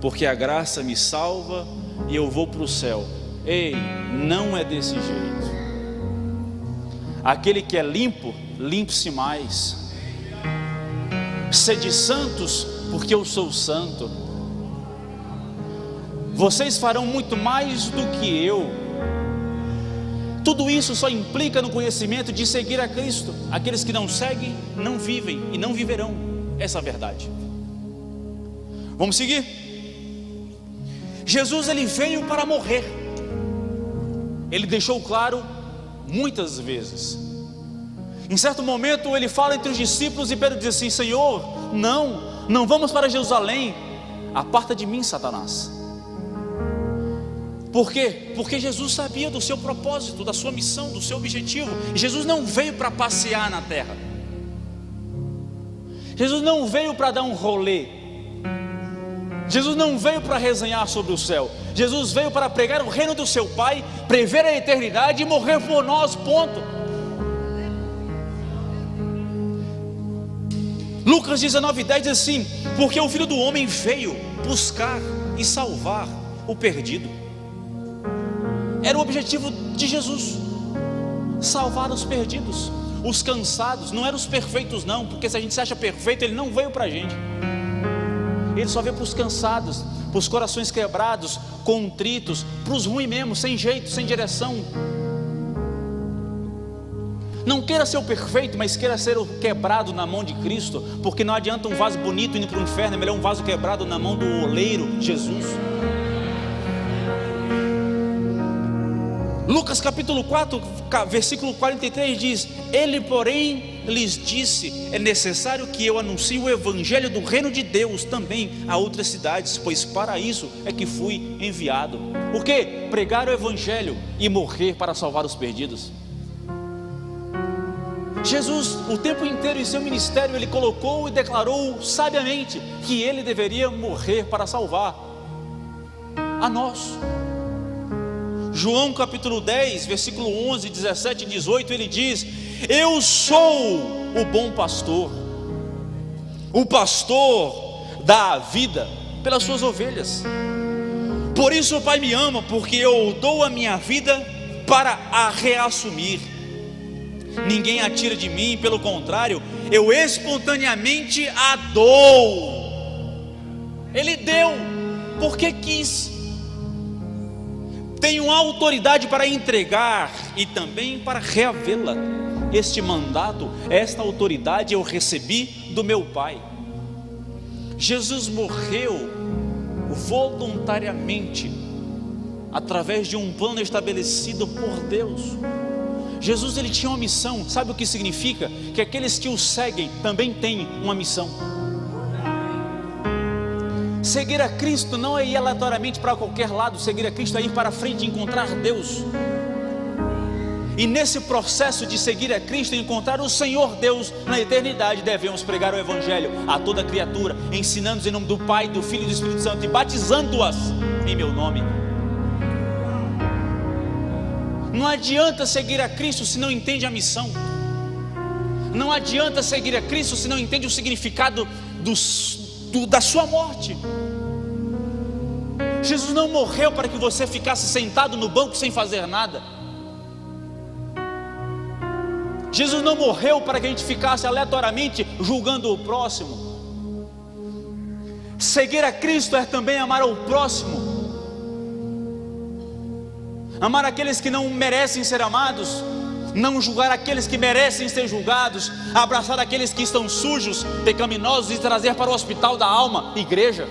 porque a graça me salva e eu vou para o céu. Ei, não é desse jeito. Aquele que é limpo, limpe-se mais. Sede santos, porque eu sou santo. vocês farão muito mais do que eu. Tudo isso só implica no conhecimento de seguir a Cristo. Aqueles que não seguem, não vivem e não viverão essa verdade. Vamos seguir? Jesus, ele veio para morrer. Ele deixou claro muitas vezes. Em certo momento ele fala entre os discípulos e Pedro diz assim: Senhor, não vamos para Jerusalém. Aparta de mim, Satanás. Por quê? Porque Jesus sabia do seu propósito, da sua missão, do seu objetivo. Jesus não veio para passear na terra. Jesus não veio para dar um rolê. Jesus não veio para resenhar sobre o céu. Jesus veio para pregar o reino do seu Pai, prever a eternidade e morrer por nós, ponto. Lucas 19:10 diz assim: porque o Filho do Homem veio buscar e salvar o perdido. Era o objetivo de Jesus, salvar os perdidos, os cansados. Não eram os perfeitos não, porque se a gente se acha perfeito, ele não veio para a gente. Ele só veio para os cansados, para os corações quebrados, contritos, para os ruins mesmo, sem jeito, sem direção. Não queira ser o perfeito, mas queira ser o quebrado na mão de Cristo, porque não adianta um vaso bonito indo para o inferno, é melhor um vaso quebrado na mão do oleiro, Jesus. Lucas capítulo 4, versículo 43 diz: ele porém lhes disse, é necessário que eu anuncie o evangelho do reino de Deus também a outras cidades, pois para isso é que fui enviado. O que? Pregar o evangelho e morrer para salvar os perdidos. Jesus, o tempo inteiro em seu ministério, ele colocou e declarou sabiamente que ele deveria morrer para salvar a nós. João capítulo 10, versículo 11, 17 e 18, ele diz: eu sou o bom pastor, o pastor dá a vida pelas suas ovelhas. Por isso o Pai me ama, porque eu dou a minha vida para a reassumir. Ninguém a tira de mim, pelo contrário, eu espontaneamente a dou. Ele deu porque quis. Tenho autoridade para entregar e também para reavê-la. Este mandato, esta autoridade eu recebi do meu Pai. Jesus morreu voluntariamente, através de um plano estabelecido por Deus. Jesus, ele tinha uma missão. Sabe o que significa? Que aqueles que o seguem também têm uma missão. Seguir a Cristo não é ir aleatoriamente para qualquer lado. Seguir a Cristo é ir para frente e encontrar Deus. E nesse processo de seguir a Cristo e encontrar o Senhor Deus na eternidade, devemos pregar o Evangelho a toda criatura, ensinando-os em nome do Pai, do Filho e do Espírito Santo, e batizando-as em meu nome. Não adianta seguir a Cristo se não entende a missão. Não adianta seguir a Cristo se não entende o significado da sua morte. Jesus não morreu para que você ficasse sentado no banco sem fazer nada. Jesus não morreu para que a gente ficasse aleatoriamente julgando o próximo. Seguir a Cristo é também amar ao próximo, amar aqueles que não merecem ser amados, não julgar aqueles que merecem ser julgados, abraçar aqueles que estão sujos, pecaminosos, e trazer para o hospital da alma, igreja.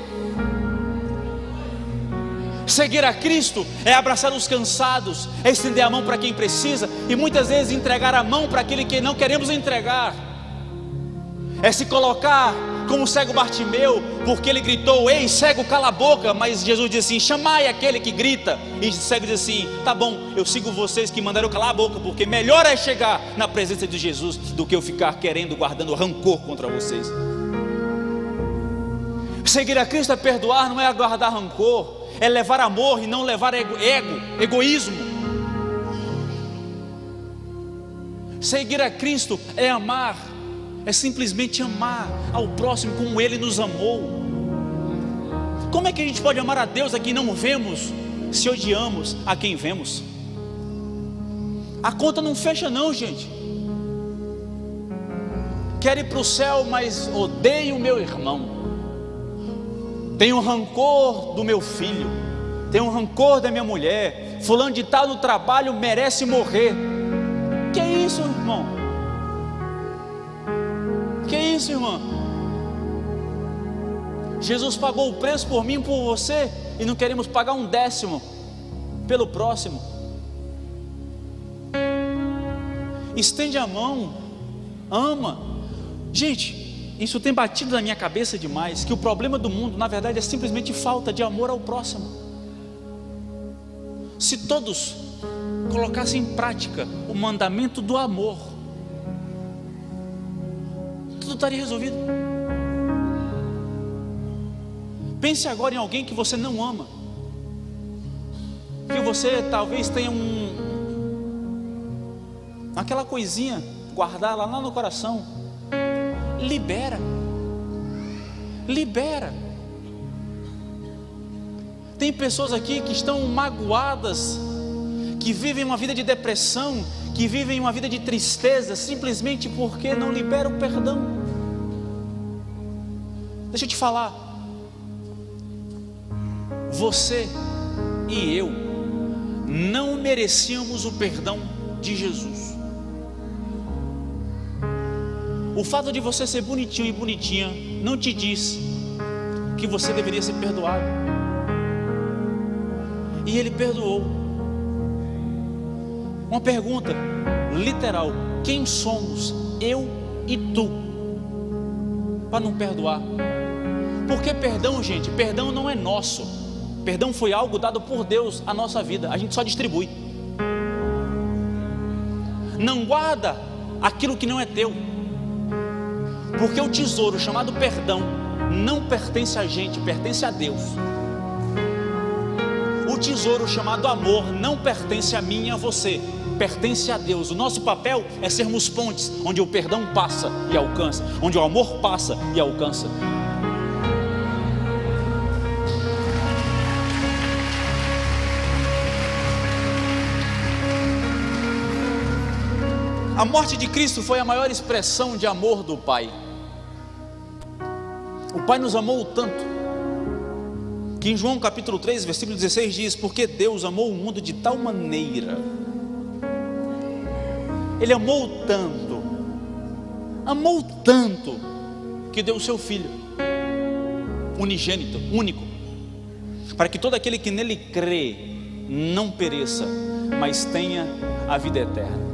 Seguir a Cristo é abraçar os cansados, é estender a mão para quem precisa, e muitas vezes entregar a mão para aquele que não queremos entregar. É se colocar como o cego Bartimeu, porque ele gritou: ei cego, cala a boca. Mas Jesus disse assim: chamai aquele que grita. E o cego diz assim: tá bom, eu sigo vocês que mandaram calar a boca, porque melhor é chegar na presença de Jesus do que eu ficar guardando rancor contra vocês. Seguir a Cristo é perdoar, não é guardar rancor, é levar amor e não levar egoísmo. Seguir a Cristo é amar, é simplesmente amar ao próximo como Ele nos amou. Como é que a gente pode amar a Deus a quem não vemos, se odiamos a quem vemos? A conta não fecha não, gente. Quero ir para o céu, mas odeio o meu irmão, tenho rancor do meu filho, tenho um rancor da minha mulher, fulano de tal no trabalho merece morrer. Que é isso, irmão? Que é isso, irmã? Jesus pagou o preço por mim e por você, e não queremos pagar um décimo pelo próximo. Estende a mão, ama. Gente, isso tem batido na minha cabeça demais, que o problema do mundo na verdade é simplesmente falta de amor ao próximo. Se todos colocassem em prática o mandamento do amor, tudo estaria resolvido. Pense agora em alguém que você não ama, que você talvez tenha aquela coisinha guardada lá no coração. Libera. Tem pessoas aqui que estão magoadas, que vivem uma vida de depressão, que vivem uma vida de tristeza, simplesmente porque não liberam o perdão. Deixa eu te falar, você e eu não merecíamos o perdão de Jesus. O fato de você ser bonitinho e bonitinha não te diz que você deveria ser perdoado. E Ele perdoou. Uma pergunta literal: quem somos, eu e tu, para não perdoar? Porque perdão, gente, perdão não é nosso. Perdão foi algo dado por Deus à nossa vida, a gente só distribui. Não guarda aquilo que não é teu, porque o tesouro chamado perdão não pertence a gente, pertence a Deus. O tesouro chamado amor não pertence a mim e a você, pertence a Deus. O nosso papel é sermos pontes, onde o perdão passa e alcança, onde o amor passa e alcança. A morte de Cristo foi a maior expressão de amor do Pai. O Pai nos amou tanto, que em João capítulo 3, versículo 16 diz: porque Deus amou o mundo de tal maneira, Ele amou tanto, que deu o seu Filho unigênito, único, para que todo aquele que nele crê não pereça, mas tenha a vida eterna.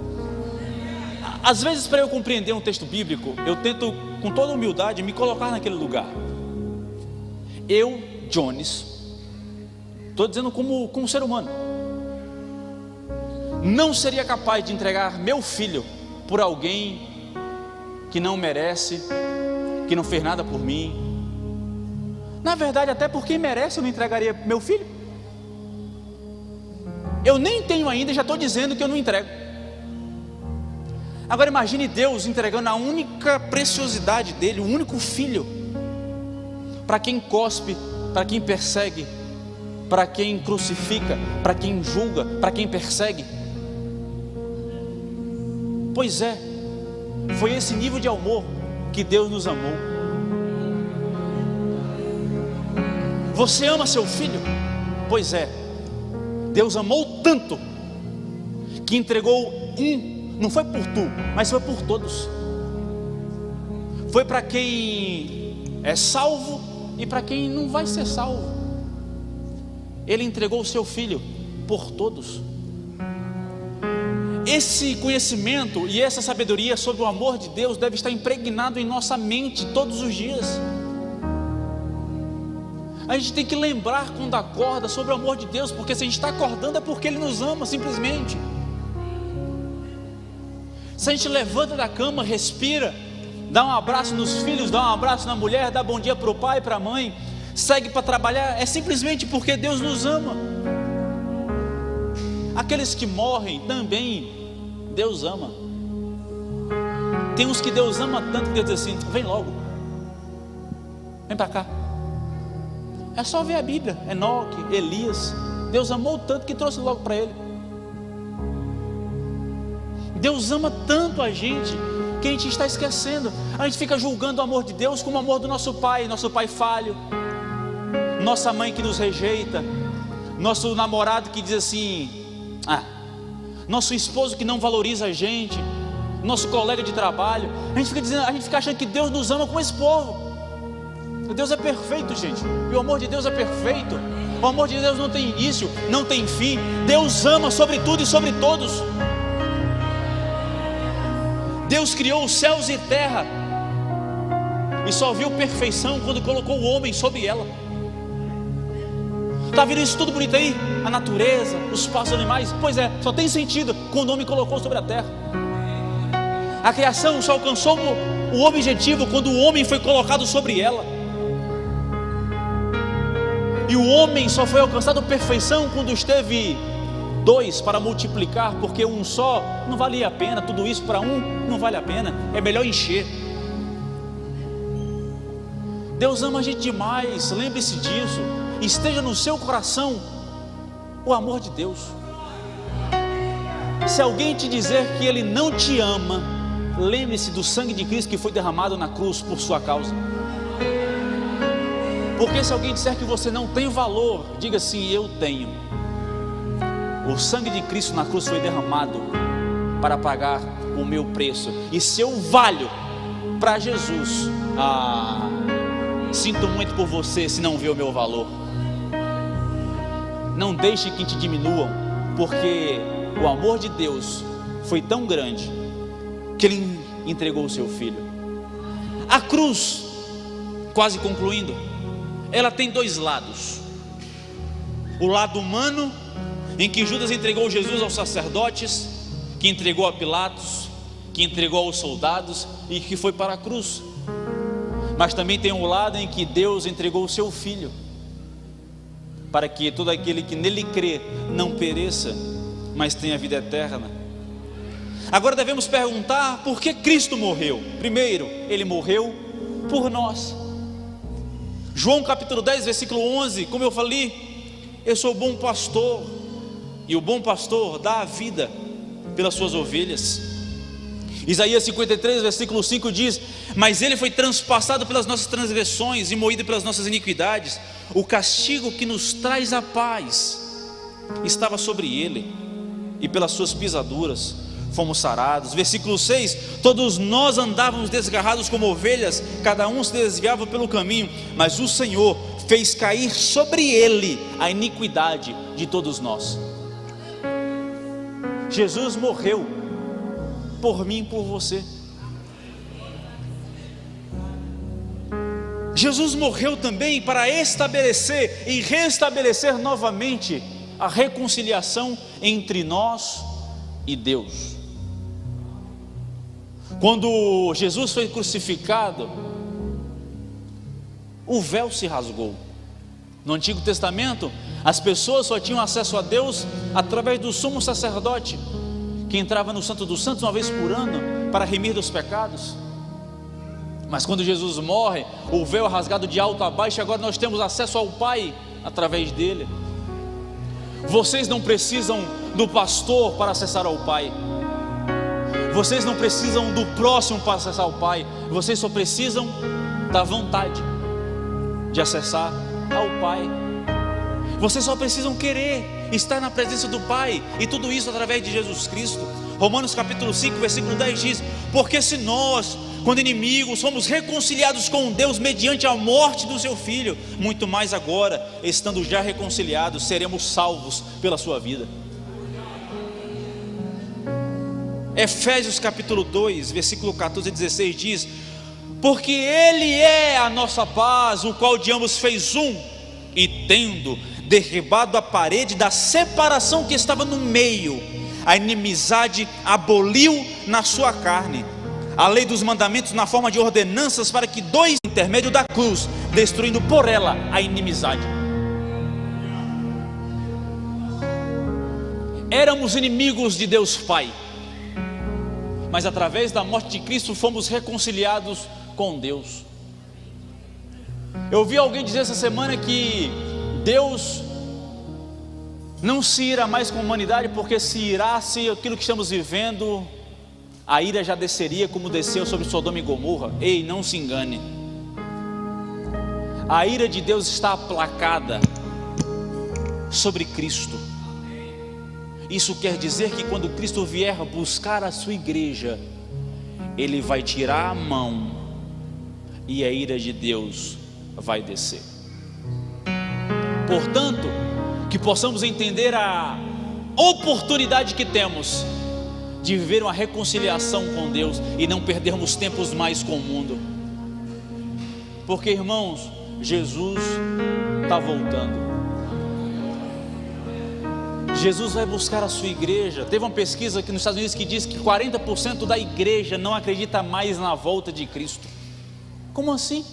Às vezes, para eu compreender um texto bíblico, eu tento com toda humildade me colocar naquele lugar. Eu, Jones, estou dizendo como ser humano, não seria capaz de entregar meu filho por alguém que não merece, que não fez nada por mim. Na verdade, até por quem merece eu não entregaria meu filho. Eu nem tenho ainda e já estou dizendo que eu não entrego. Agora imagine Deus entregando a única preciosidade dele, o único filho, para quem cospe, para quem persegue, para quem crucifica, para quem julga, para quem persegue. Pois é, foi esse nível de amor que Deus nos amou. Você ama seu filho? Pois é, Deus amou tanto que entregou não foi por tu, mas foi por todos. Foi para quem é salvo e para quem não vai ser salvo. Ele entregou o seu filho por todos. Esse conhecimento e essa sabedoria sobre o amor de Deus deve estar impregnado em nossa mente todos os dias. A gente tem que lembrar quando acorda sobre o amor de Deus, porque se a gente está acordando é porque Ele nos ama, simplesmente. Se a gente levanta da cama, respira, dá um abraço nos filhos, dá um abraço na mulher, dá bom dia para o pai, para a mãe, segue para trabalhar, é simplesmente porque Deus nos ama. Aqueles que morrem também Deus ama. Tem uns que Deus ama tanto que Deus diz assim: vem logo, vem para cá. É só ver a Bíblia, Enoque, Elias, Deus amou tanto que trouxe logo para ele. Deus ama tanto a gente que a gente está esquecendo. A gente fica julgando o amor de Deus como o amor do nosso pai falho, nossa mãe que nos rejeita, nosso namorado que diz assim: nosso esposo que não valoriza a gente, nosso colega de trabalho. A gente fica achando que Deus nos ama como esse povo. Deus é perfeito, gente, e o amor de Deus é perfeito. O amor de Deus não tem início, não tem fim. Deus ama sobre tudo e sobre todos. Deus criou os céus e terra e só viu perfeição quando colocou o homem sobre ela. Está vendo isso tudo bonito aí? A natureza, os pássaros, animais. Pois é, só tem sentido quando o homem colocou sobre a terra. A criação só alcançou o objetivo quando o homem foi colocado sobre ela. E o homem só foi alcançado perfeição quando esteve dois para multiplicar, porque um só não valia a pena. Tudo isso para um não vale a pena, é melhor encher. Deus ama a gente demais, lembre-se disso. Esteja no seu coração o amor de Deus. Se alguém te dizer que Ele não te ama, lembre-se do sangue de Cristo que foi derramado na cruz por sua causa. Porque se alguém disser que você não tem valor, diga assim: eu tenho. O sangue de Cristo na cruz foi derramado para pagar o meu preço. E se eu valho para Jesus, sinto muito por você se não vê o meu valor. Não deixe que te diminuam, porque o amor de Deus foi tão grande que Ele entregou o seu Filho. A cruz, quase concluindo, ela tem dois lados. O lado humano, em que Judas entregou Jesus aos sacerdotes, que entregou a Pilatos, que entregou aos soldados e que foi para a cruz. Mas também tem um lado em que Deus entregou o seu Filho, para que todo aquele que nele crê não pereça, mas tenha vida eterna. Agora devemos perguntar: por que Cristo morreu? Primeiro, Ele morreu por nós. João capítulo 10, versículo 11, como eu falei, eu sou o bom pastor, e o bom pastor dá a vida pelas suas ovelhas. Isaías 53, versículo 5 diz: mas Ele foi transpassado pelas nossas transgressões e moído pelas nossas iniquidades. O castigo que nos traz a paz estava sobre Ele, e pelas suas pisaduras fomos sarados. Versículo 6: todos nós andávamos desgarrados como ovelhas, cada um se desviava pelo caminho, mas o Senhor fez cair sobre Ele a iniquidade de todos nós. Jesus morreu por mim e por você. Jesus morreu também para estabelecer e restabelecer novamente a reconciliação entre nós e Deus. Quando Jesus foi crucificado, o véu se rasgou. No Antigo Testamento, as pessoas só tinham acesso a Deus através do sumo sacerdote, que entrava no Santo dos Santos uma vez por ano para remir dos pecados. Mas quando Jesus morre, o véu é rasgado de alto a baixo, e agora nós temos acesso ao Pai através dele. Vocês não precisam do pastor para acessar ao Pai. Vocês não precisam do próximo para acessar o Pai. Vocês só precisam da vontade de acessar ao Pai. Vocês só precisam querer estar na presença do Pai, e tudo isso através de Jesus Cristo. Romanos capítulo 5, versículo 10 diz: porque se nós, quando inimigos, somos reconciliados com Deus mediante a morte do seu Filho, muito mais agora, estando já reconciliados, seremos salvos pela sua vida. Efésios capítulo 2, versículo 14 e 16 diz: porque Ele é a nossa paz, o qual de ambos fez um, e tendo derribado a parede da separação que estava no meio, a inimizade aboliu na sua carne, a lei dos mandamentos na forma de ordenanças, para que dois intermédio da cruz, destruindo por ela a inimizade. Éramos inimigos de Deus Pai, mas através da morte de Cristo fomos reconciliados com Deus. Eu ouvi alguém dizer essa semana que Deus não se irá mais com a humanidade, porque se irasse aquilo que estamos vivendo, a ira já desceria como desceu sobre Sodoma e Gomorra. Ei, não se engane. A ira de Deus está aplacada sobre Cristo. Isso quer dizer que quando Cristo vier buscar a sua igreja, Ele vai tirar a mão e a ira de Deus vai descer. Portanto, que possamos entender a oportunidade que temos de viver uma reconciliação com Deus e não perdermos tempos mais com o mundo. Porque, irmãos, Jesus está voltando. Jesus vai buscar a sua igreja. Teve uma pesquisa aqui nos Estados Unidos que diz que 40% da igreja não acredita mais na volta de Cristo. Como assim?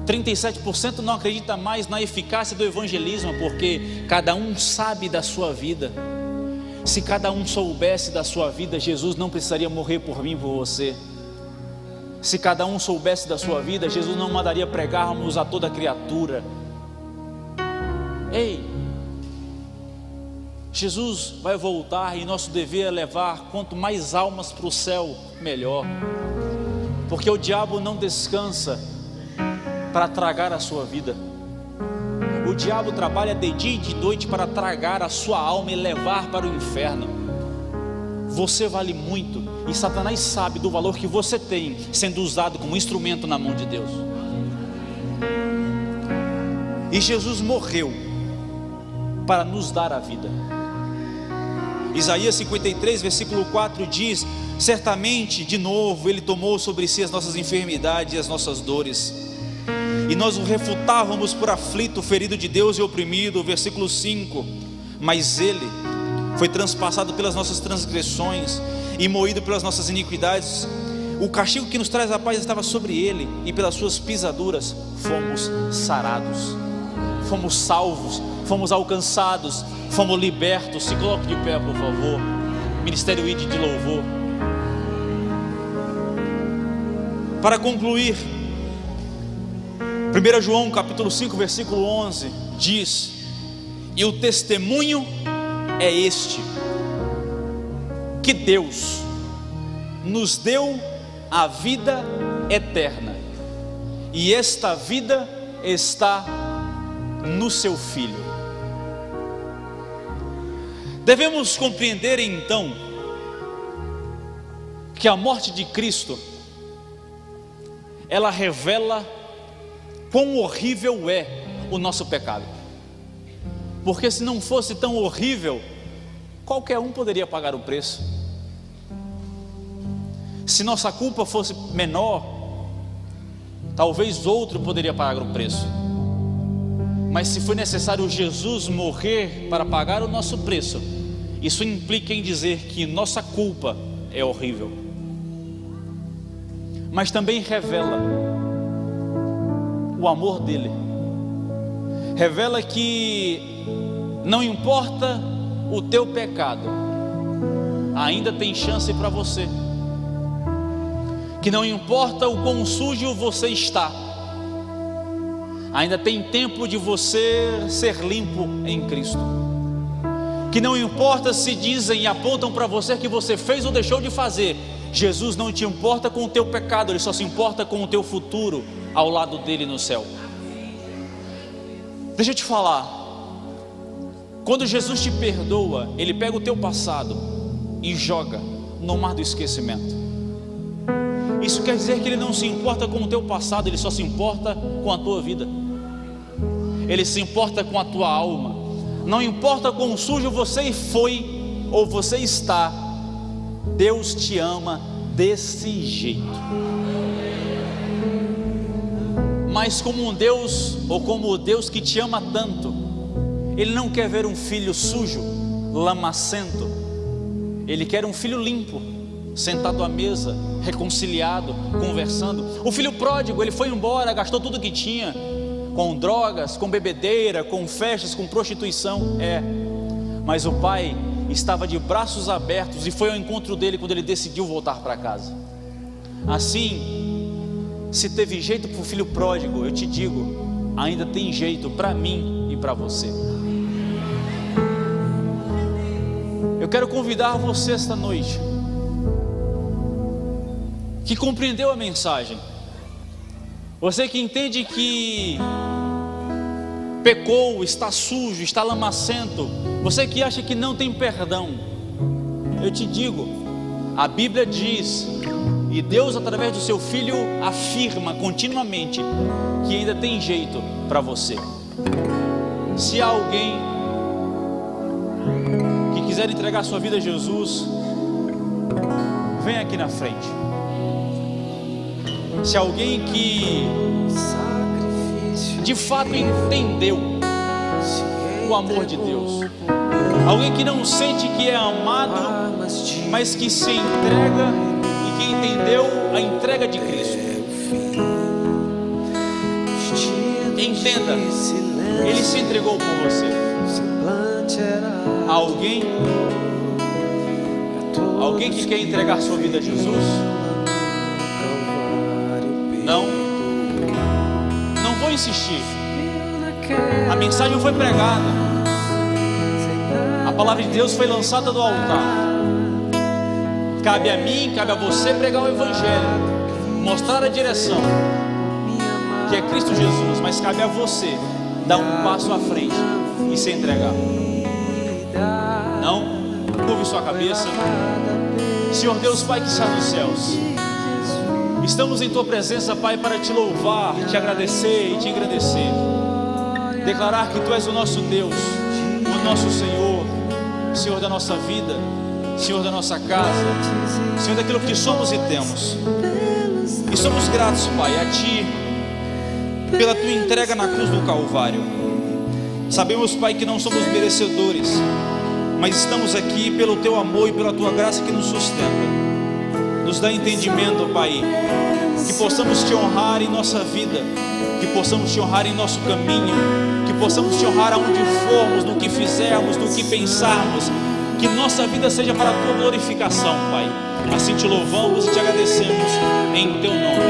37% não acredita mais na eficácia do evangelismo, porque cada um sabe da sua vida. Se cada um soubesse da sua vida, Jesus não precisaria morrer por mim e por você. Se cada um soubesse da sua vida, Jesus não mandaria pregarmos a toda criatura. Ei, Jesus vai voltar e nosso dever é levar quanto mais almas para o céu, melhor. Porque o diabo não descansa para tragar a sua vida. O diabo trabalha de dia e de noite para tragar a sua alma e levar para o inferno. Você vale muito e Satanás sabe do valor que você tem sendo usado como instrumento na mão de Deus. E Jesus morreu para nos dar a vida. Isaías 53, versículo 4 diz: certamente de novo Ele tomou sobre si as nossas enfermidades e as nossas dores, e nós o refutávamos por aflito, ferido de Deus e oprimido. Versículo 5: mas Ele foi transpassado pelas nossas transgressões e moído pelas nossas iniquidades. O castigo que nos traz a paz estava sobre Ele, e pelas suas pisaduras fomos sarados, fomos salvos, fomos alcançados, fomos libertos. Se coloque de pé, por favor. Ministério ID de louvor. Para concluir, 1 João capítulo 5, versículo 11 diz: e o testemunho é este, que Deus nos deu a vida eterna, e esta vida está no seu Filho. Devemos compreender então que a morte de Cristo, ela revela quão horrível é o nosso pecado. Porque se não fosse tão horrível, qualquer um poderia pagar o preço. Se nossa culpa fosse menor, talvez outro poderia pagar o preço. Mas se foi necessário Jesus morrer para pagar o nosso preço, isso implica em dizer que nossa culpa é horrível. Mas também revela o amor dele. Revela que não importa o teu pecado, ainda tem chance para você. Que não importa o quão sujo você está, ainda tem tempo de você ser limpo em Cristo. Que não importa se dizem e apontam para você que você fez ou deixou de fazer, Jesus não te importa com o teu pecado, Ele só se importa com o teu futuro ao lado dele no céu. Deixa eu te falar, quando Jesus te perdoa, Ele pega o teu passado e joga no mar do esquecimento. Isso quer dizer que Ele não se importa com o teu passado, Ele só se importa com a tua vida. Ele se importa com a tua alma. Não importa quão sujo você foi ou você está, Deus te ama desse jeito. Mas como um Deus, ou como o Deus que te ama tanto, Ele não quer ver um filho sujo, lamacento. Ele quer um filho limpo, sentado à mesa, reconciliado, conversando. O filho pródigo, ele foi embora, gastou tudo que tinha, com drogas, com bebedeira, com festas, com prostituição. Mas o pai estava de braços abertos e foi ao encontro dele quando ele decidiu voltar para casa. Assim, se teve jeito para o filho pródigo, eu te digo, ainda tem jeito para mim e para você. Eu quero convidar você esta noite, que compreendeu a mensagem, Você que entende que pecou, está sujo, está lamacento, você que acha que não tem perdão, eu te digo, a Bíblia diz, e Deus através do seu Filho afirma continuamente, que ainda tem jeito para você. Se há alguém que quiser entregar sua vida a Jesus, vem aqui na frente. Se alguém que de fato entendeu o amor de Deus, alguém que não sente que é amado, mas que se entrega e que entendeu a entrega de Cristo, entenda, Ele se entregou por você. Alguém que quer entregar sua vida a Jesus? Não vou insistir. A mensagem foi pregada, a palavra de Deus foi lançada do altar. Cabe a mim, cabe a você pregar o Evangelho, mostrar a direção, que é Cristo Jesus, mas cabe a você dar um passo à frente e se entregar. Não, curve sua cabeça. Senhor Deus, Pai que está nos céus, estamos em Tua presença, Pai, para Te louvar, Te agradecer e Te engrandecer, declarar que Tu és o nosso Deus, o nosso Senhor, Senhor da nossa vida, Senhor da nossa casa, Senhor daquilo que somos e temos. E somos gratos, Pai, a Ti, pela Tua entrega na cruz do Calvário. Sabemos, Pai, que não somos merecedores, mas estamos aqui pelo Teu amor e pela Tua graça que nos sustenta. Nos dá entendimento, Pai, que possamos Te honrar em nossa vida, que possamos Te honrar em nosso caminho, que possamos Te honrar aonde formos, no que fizermos, no que pensarmos, que nossa vida seja para a Tua glorificação, Pai. Assim Te louvamos e Te agradecemos em Teu nome.